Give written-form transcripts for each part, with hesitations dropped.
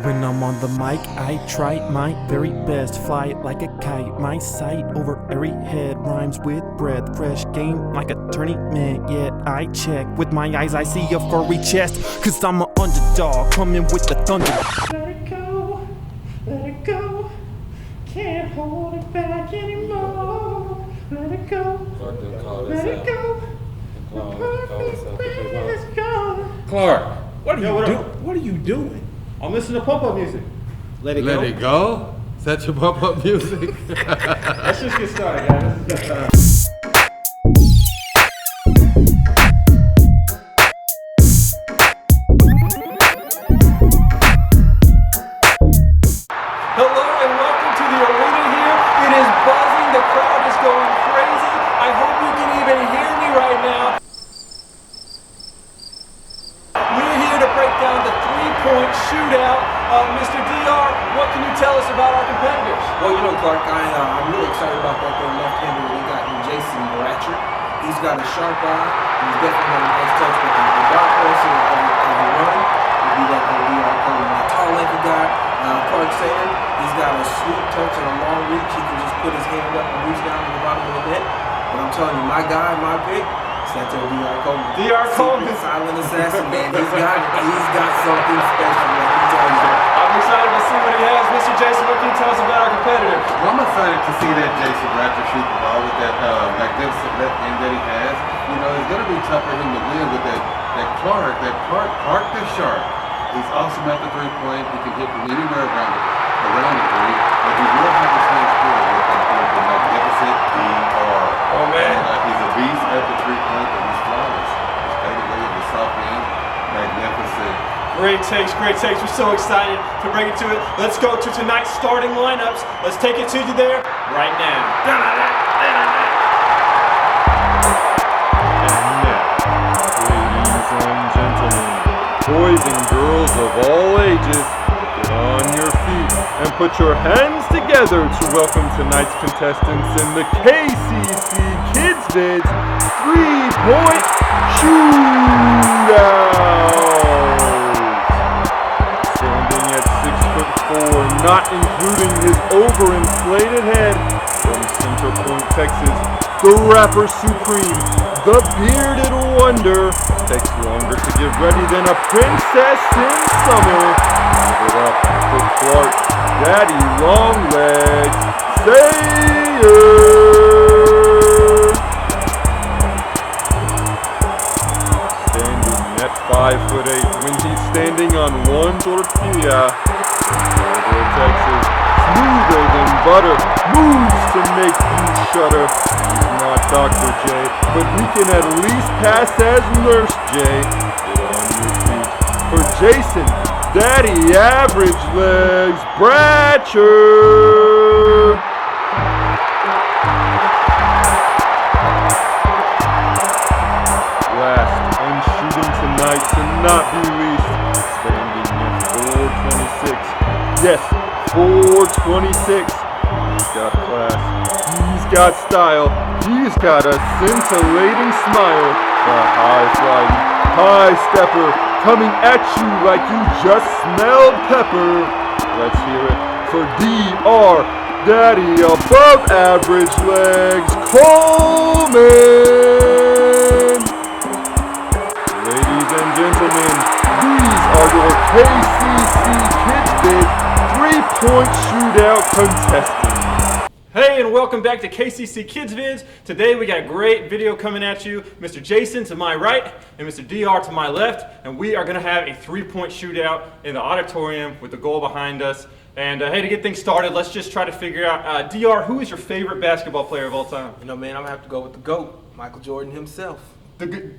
When I'm on the mic, I try my very best. Fly it like a kite, my sight over every head. Rhymes with breath, fresh game like a tournament. Yet I check, with my eyes I see a furry chest. Cause I'm an underdog, coming with the thunder. Let it go, can't hold it back anymore. Let it go, let it go. Clark, what are you what doing? up? What are you doing? I'm listening to pump-up music. Let it go? Is that your pump-up music? Let's just get started, guys. Hello and welcome to the arena here. It is buzzing, the crowd is going crazy. I hope you can even hear me right now. We're here to break down the three-point shootout. Mr. DR, what can you tell us about our competitors? Well, you know, Clark, I'm really excited about that there left-hander we got in Jason Bratcher. He's got a sharp eye. He's definitely got a nice touch with the dark person as he runs. He'll be that DR calling that tall, lanky guy. Clark Sayer, he's got a sweet touch and a long reach. He can just put his hand up and reach down to the bottom of the net. But I'm telling you, my guy, my pick, is that there DR Coleman. DR Coleman. Silent assassin, man. He's got something special, man. Let me tell you that. I'm excited to see what he has. Mr. Jason, what can you tell us about our competitors? Well, I'm excited to see that Jason Raptor shoot the ball with that magnificent left hand that he has. You know, it's going to be tough for him to win with that Clark the Shark. He's awesome at the three-point. He can hit from anywhere around the three. But he will have the same score with the magnificent DR. Oh, man. He's a beast at the three-point, but he's flawless. He's played away with the soft hand. Magnificent. Great takes, great takes. We're so excited to bring it to it. Let's go to tonight's starting lineups. Let's take it to you there right now. And now, ladies and gentlemen, boys and girls of all ages, get on your feet and put your hands together to welcome tonight's contestants in the KCC Kids Vids 3-point shootout. Standing at 6'4", not including his overinflated head, from Center Point, Texas, the rapper supreme, the bearded wonder, takes longer to get ready than a princess in summer. Give it up for Clark, Daddy Longlegs, Sayer. Standing at 5'8", when he's standing on one tortilla. Fargo, Texas, smoother than butter, moves to make you shudder. He's not Dr. J, but he can at least pass as Nurse J. Get on your feet for Jason, Daddy Average Legs, Bratcher. Last, and shooting tonight to not be least, standing at 426. Yes, 426. He's got class. He's got style. He's got a scintillating smile. A high-flying, high-stepper coming at you like you just smelled pepper. Let's hear it for DR, Daddy Above Average Legs, Coleman. Ladies and gentlemen, these are your KCC Kids Vids 3-point shootout contestants. Hey, and welcome back to KCC Kids Vids. Today we got a great video coming at you. Mr. Jason to my right and Mr. DR to my left. And we are going to have a 3-point shootout in the auditorium with the goal behind us. And hey, to get things started, let's just try to figure out, DR, who is your favorite basketball player of all time? You know, man, I'm going to have to go with the GOAT, Michael Jordan himself.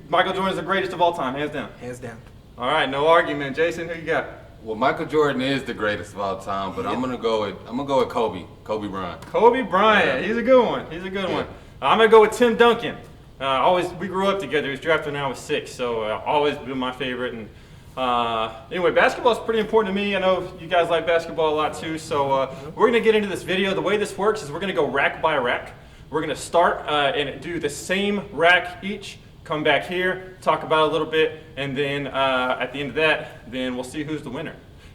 Michael Jordan is the greatest of all time, hands down. Hands down. All right, no argument. Jason, who you got? Well, Michael Jordan is the greatest of all time, but I'm gonna go with Kobe Bryant. Kobe Bryant, he's a good one. He's a good one. I'm gonna go with Tim Duncan. We grew up together. He was drafted when I was 6, so always been my favorite. And anyway, basketball is pretty important to me. I know you guys like basketball a lot too. So we're gonna get into this video. The way this works is we're gonna go rack by rack. We're gonna start and do the same rack each. come back here, talk about it a little bit, and then at the end of that, then we'll see who's the winner.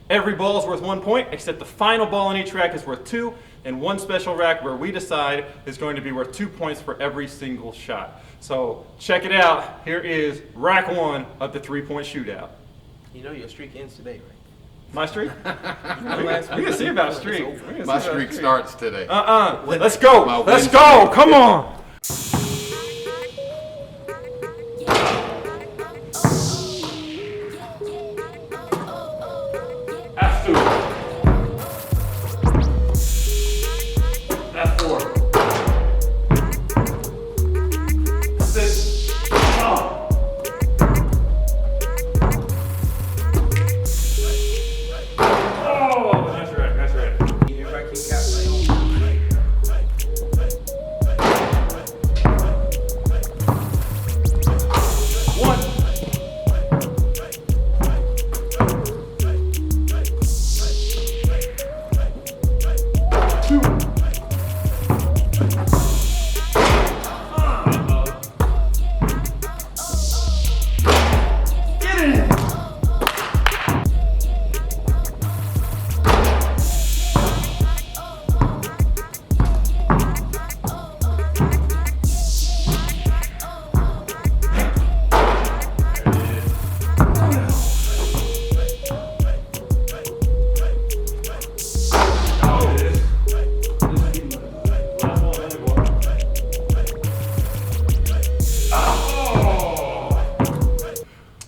Every ball is worth 1 point, except the final ball in each rack is worth 2, and one special rack where we decide is going to be worth 2 points for every single shot. So check it out. Here is rack 1 of the 3-point shootout. You know your streak ends today, right? My streak? We can see about a streak. My streak starts today. Let's go. My Let's win go. streak. Come on. That's 2. That's 4. 6. Oh. Oh, that's right. That's right. Everybody keep calculating. 1. 2. Get it!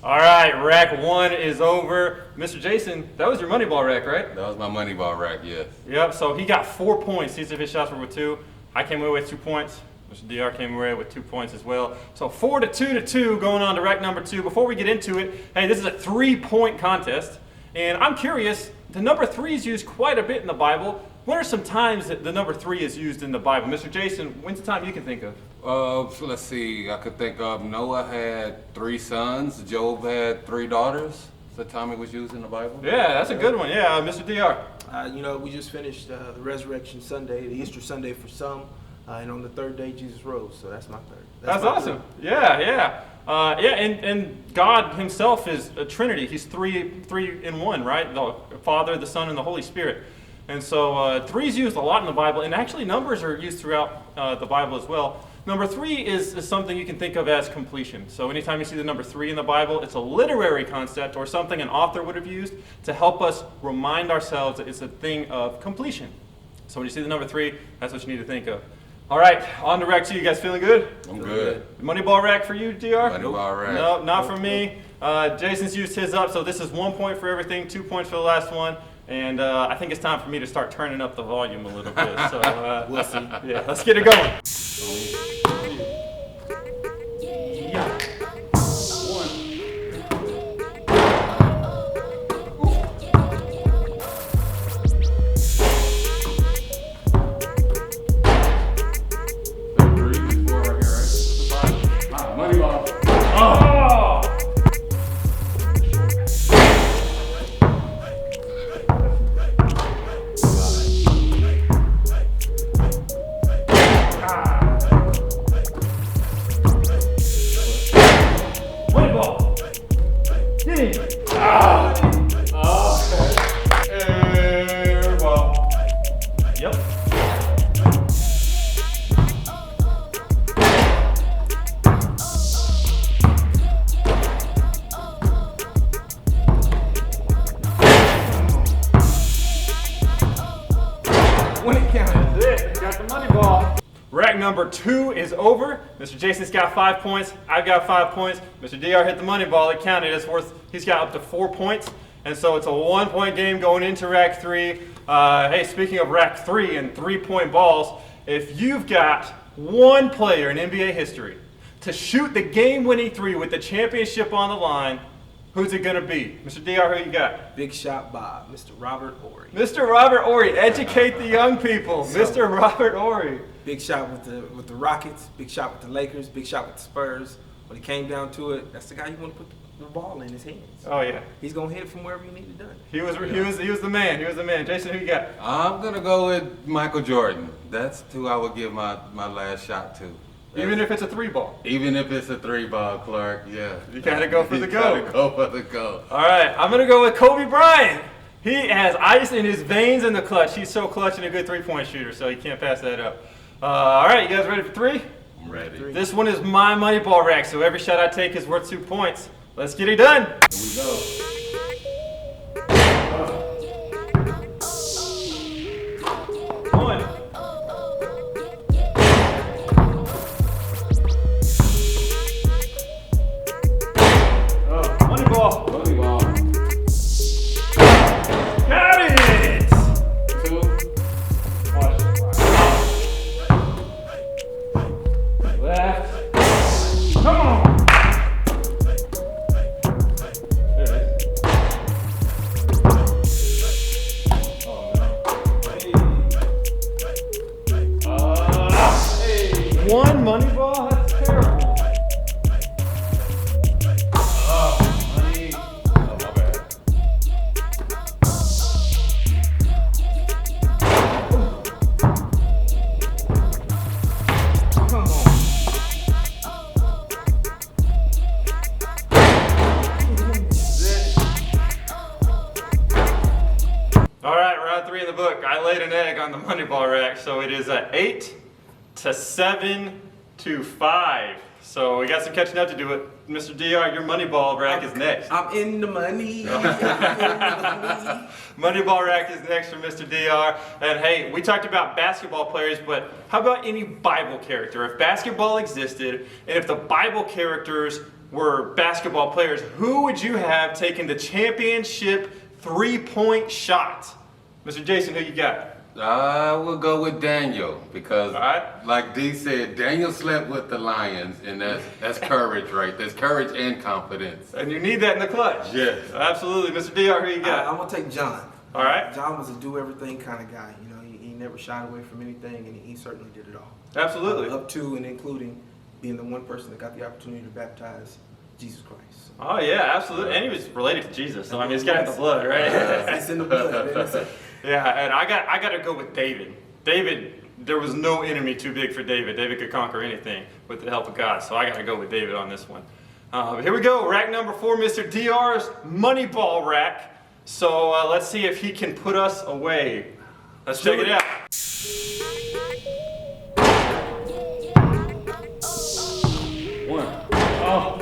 All right, rack 1 is over. Mr. Jason, that was your money ball rack, right? That was my money ball rack, yes. Yep, so he got 4 points. Each of his shots were with 2. I came away with 2 points. Mr. DR came away with 2 points as well. So 4 to 2 to 2 going on to rack number 2. Before we get into it, hey, this is a 3-point contest. And I'm curious, the number 3 is used quite a bit in the Bible. What are some times that the number 3 is used in the Bible? Mr. Jason, when's the time you can think of? So let's see. I could think of Noah had 3 sons. Job had 3 daughters. The time it was used in the Bible. Yeah, that's a good one. Yeah, Mr. DR. You know, we just finished the Resurrection Sunday, the Easter Sunday for some, and on the 3rd day Jesus rose. So that's my 3rd. That's my awesome. 3rd. Yeah. And God Himself is a Trinity. He's three in one, right? The Father, the Son, and the Holy Spirit. And so 3 is used a lot in the Bible, and actually numbers are used throughout the Bible as well. Number 3 is something you can think of as completion. So anytime you see the number 3 in the Bible, it's a literary concept or something an author would have used to help us remind ourselves that it's a thing of completion. So when you see the number 3, that's what you need to think of. All right, on to rack 2. You guys feeling good? I'm good. Money ball rack for you, DR? Money ball rack. No, not for me. Jason's used his up, so this is 1 point for everything, 2 points for the last one. And I think it's time for me to start turning up the volume a little bit. So we'll see. Yeah, let's get it going. Yeah. 1. Money ball. Oh! Money ball. Get in. Air ball. Yep. When it counted. That's it. Got the money ball. Rack number 2 is over. Mr. Jason's got 5 points. I've got 5 points. Mr. DR hit the money ball. It counted. He's got up to 4 points. And so it's a 1-point game going into rack 3. Hey, speaking of rack 3 and 3-point balls, if you've got one player in NBA history to shoot the game-winning 3 with the championship on the line, who's it going to be? Mr. DR, who you got? Big shot Bob, Mr. Robert Horry. Mr. Robert Horry. Educate the young people. Mr. Robert Horry. Big shot with the Rockets, big shot with the Lakers, big shot with the Spurs. When it came down to it, that's the guy you want to put the ball in his hands. Oh yeah. He's gonna hit it from wherever you need it done. He was the man. He was the man. Jason, who you got? I'm gonna go with Michael Jordan. That's who I would give my last shot to. Even if it's a 3-ball. Even if it's a 3-ball, Clark, yeah. You gotta go for the You goat. gotta go for the goat. All right, I'm gonna go with Kobe Bryant. He has ice in his veins in the clutch. He's so clutch and a good three-point shooter, so you can't pass that up. All right, you guys ready for three? I'm ready. This one is my money ball rack, so every shot I take is worth 2 points. Let's get it done. Here we go. One. Money ball. Money ball. Got it. 2. Left. Come on. There it is. Oh no. One money ball? That's terrible. Money. Oh, my bad. Come on. All right, round 3 in the book. I laid an egg on the money ball rack, so it is a 8 to 7 to 5. So we got some catching up to do. It, Mr. DR, your money ball rack is next. I'm in the money. I'm in the money. Money ball rack is next for Mr. DR. And hey, we talked about basketball players, but how about any Bible character? If basketball existed, and if the Bible characters were basketball players, who would you have taken the championship 3-point shot? Mr. Jason, who you got? I will go with Daniel because, All right. like D said, Daniel slept with the lions, and that's courage, right? That's courage and confidence. And you need that in the clutch. Yes. Absolutely. Mr. DR, who you got? I'm gonna take John. All right. John was a do everything kind of guy. You know, he never shied away from anything, and he certainly did it all. Absolutely. Up to and including being the one person that got the opportunity to baptize Jesus Christ. Oh, yeah, absolutely. And he was related to Jesus, so I mean, it's got in the blood, right? It's in the blood. Man. It's Yeah, and I got to go with David. David, there was no enemy too big for David. David could conquer anything with the help of God, so I got to go with David on this one. Here we go, rack number 4, Mr. DR's money ball rack. So let's see if he can put us away. Let's check it out. One. Oh.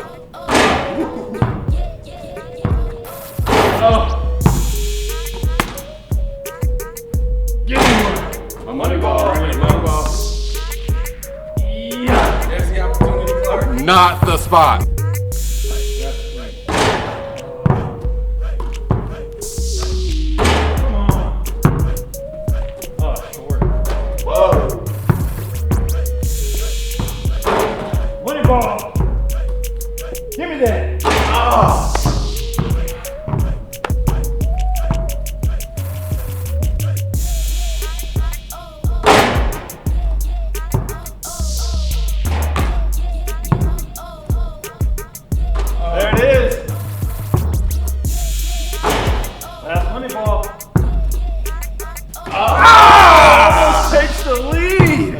Oh. Give me one. A money ball, right? Money ball. Yeah. There's the opportunity, Clark. Not the spot. That's right. Come on. Oh, short. Whoa. Money ball. Give me that. Oh. There it is. Last money ball. Almost takes the lead.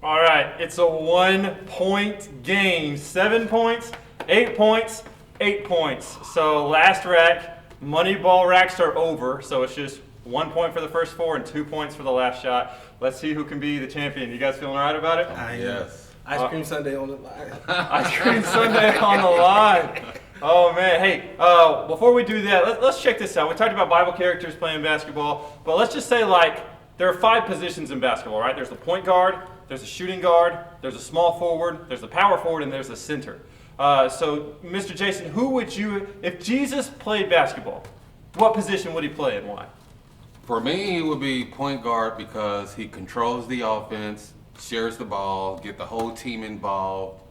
All right, it's a 1-point game. 7 points, 8 points, 8 points. So last rack, money ball racks are over. So it's just 1 point for the first 4 and 2 points for the last shot. Let's see who can be the champion. You guys feeling all right about it? Yes. Ice cream sundae on the line. Ice cream sundae on the line. Oh man, hey, before we do that, let's check this out. We talked about Bible characters playing basketball, but let's just say like there are 5 positions in basketball, right? There's the point guard, there's a shooting guard, there's a small forward, there's the power forward, and there's the center. So, Mr. Jason, who would you, if Jesus played basketball, what position would he play and why? For me, he would be point guard because he controls the offense, shares the ball, get the whole team involved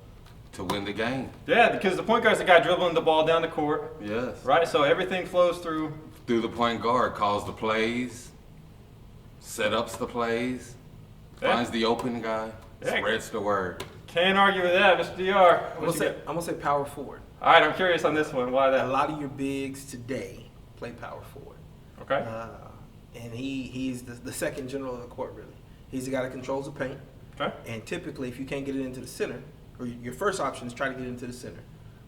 to win the game. Yeah, because the point guard's the guy dribbling the ball down the court, Yes. right? So everything flows through. Through the point guard, calls the plays, set ups the plays, Yeah. finds the open guy, Yeah. spreads the word. Can't argue with that, Mr. DR. I'm gonna say power forward. All right, I'm curious on this one. Why A that? lot of your bigs today play power forward. Okay. And he's the second general of the court, really. He's the guy that controls the paint. Okay. And typically, if you can't get it into the center, or your first option is try to get it into the center.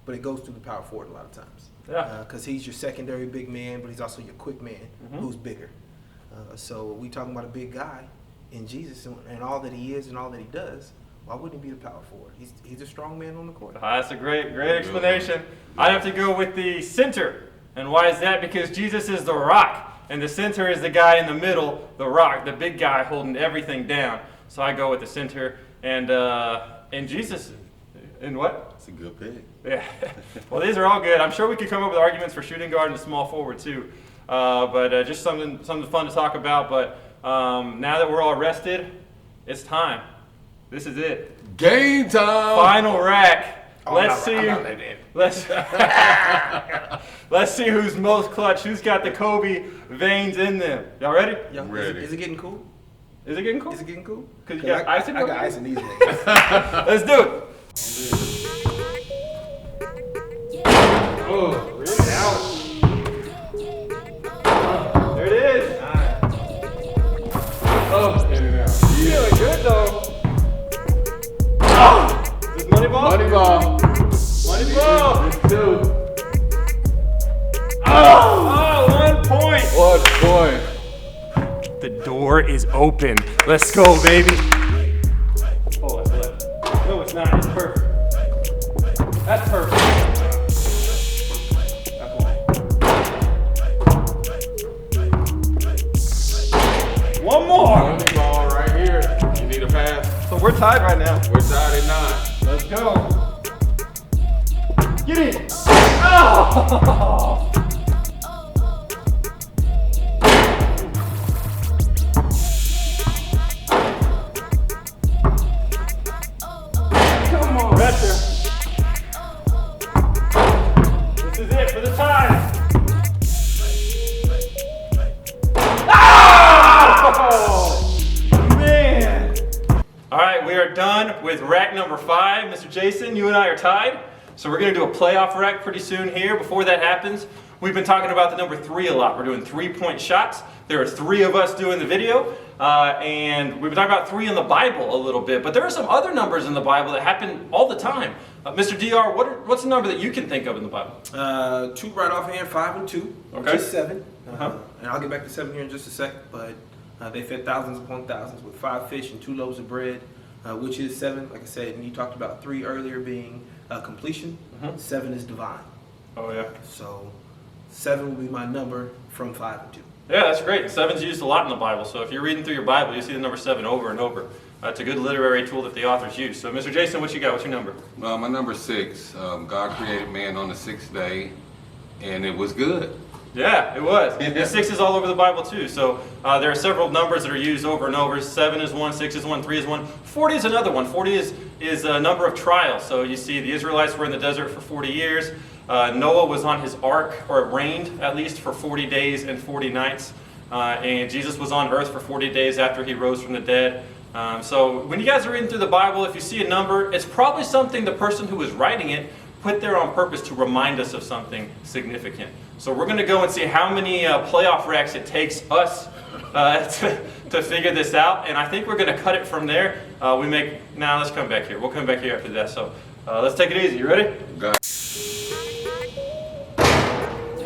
but it goes through the power forward a lot of times. Yeah. Because he's your secondary big man, but he's also your quick man who's bigger. So we talking about a big guy in Jesus and all that he is and all that he does. Why wouldn't he be the power forward? He's a strong man on the court. That's a great explanation. I'd have to go with the center. And why is that? Because Jesus is the rock. And the center is the guy in the middle, the rock, the big guy holding everything down. So I go with the center. And Jesus, and what? That's a good pick. Yeah. Well, these are all good. I'm sure we could come up with arguments for shooting guard and small forward too. But just something fun to talk about. But now that we're all rested, it's time. This is it. Game time. Final rack. Oh, Let's see. I'm not letting it in. Let's see who's most clutch. Who's got the Kobe veins in them? Y'all ready? Yo, Ready. Is it getting cool? Is it getting cool? Is it getting cool? 'Cause you got ice in I your got hand? ice in these niggas. Let's do it. Oh, There it is. oh, in and out. Feeling good though. Oh! Is this money ball? Money ball. Money ball. It's two. Oh, 1 point. 1 point. The door is open. Let's go, baby. Oh, it's left. No, it's not. It's perfect. That's perfect. That's one more. Money ball right here. You need a pass. So we're tied right now. We're tied at 9. Let's go. Get in. Oh! Come on, Retcher. This is it for the tie. Oh! Man. All right, we are done with rack number 5. Mr. Jason, you and I are tied. So we're going to do a playoff rack pretty soon here. Before that happens, we've been talking about the number 3 a lot. We're doing 3-point shots. There are 3 of us doing the video. And we've been talking about 3 in the Bible a little bit. But there are some other numbers in the Bible that happen all the time. Mr. DR, what's the number that you can think of in the Bible? 2 right offhand, 5 and 2, Okay. which is 7. Uh-huh. And I'll get back to 7 here in just a second. But they fed thousands upon thousands with 5 fish and 2 loaves of bread, which is 7. Like I said, and you talked about 3 earlier being completion. 7 is divine. Oh, yeah. So 7 will be my number from 5 and 2. Yeah, that's great. 7's used a lot in the Bible. So if you're reading through your Bible, you see the number 7 over and over. It's a good literary tool that the authors use. So, Mr. Jason, what you got? What's your number? My number 6. God created man on the 6th day, and it was good. Yeah, it was. And 6 is all over the Bible too. So there are several numbers that are used over and over. 7 is one, 6 is one, 3 is one. 40 is another one. 40 is a number of trials. So you see the Israelites were in the desert for 40 years. Noah was on his ark, or it rained at least for 40 days and 40 nights. And Jesus was on earth for 40 days after he rose from the dead. So when you guys are reading through the Bible, if you see a number, it's probably something the person who was writing it put there on purpose to remind us of something significant. So we're going to go and see how many playoff racks it takes us to figure this out. And I think we're going to cut it from there. Now let's come back here. We'll come back here after that. So let's take it easy. You ready? God.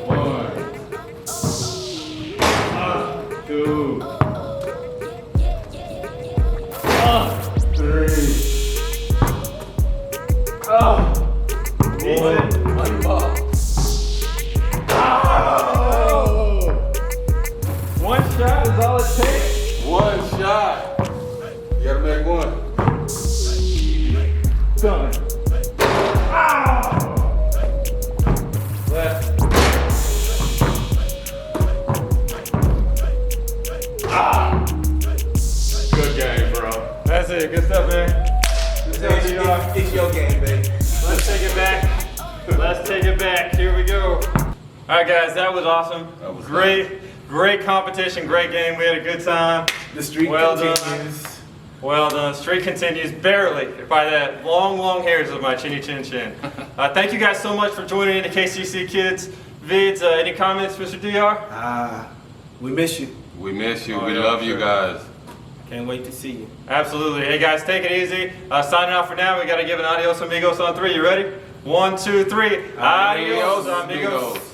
1, 2, 3. Money ball. One shot is all it takes. 1 shot. You gotta make 1. Done. Left. Good game, bro. That's it. Good stuff, man. It's your game, baby. Let's take it back. Let's take it back. Here we go. All right, guys, that was awesome. That was great competition, great game. We had a good time. The streak Well done. continues. Well done. Streak continues barely by that long hairs of my chinny chin chin. Thank you guys so much for joining in the KCC Kids Vids. Any comments, Mr. DR? We miss you. We miss you. Oh, we yeah, love you sure. guys. Can't wait to see you. Absolutely. Hey guys, take it easy. Signing off for now. We got to give an adios amigos on 3. You ready? 1, 2, 3. Adios amigos.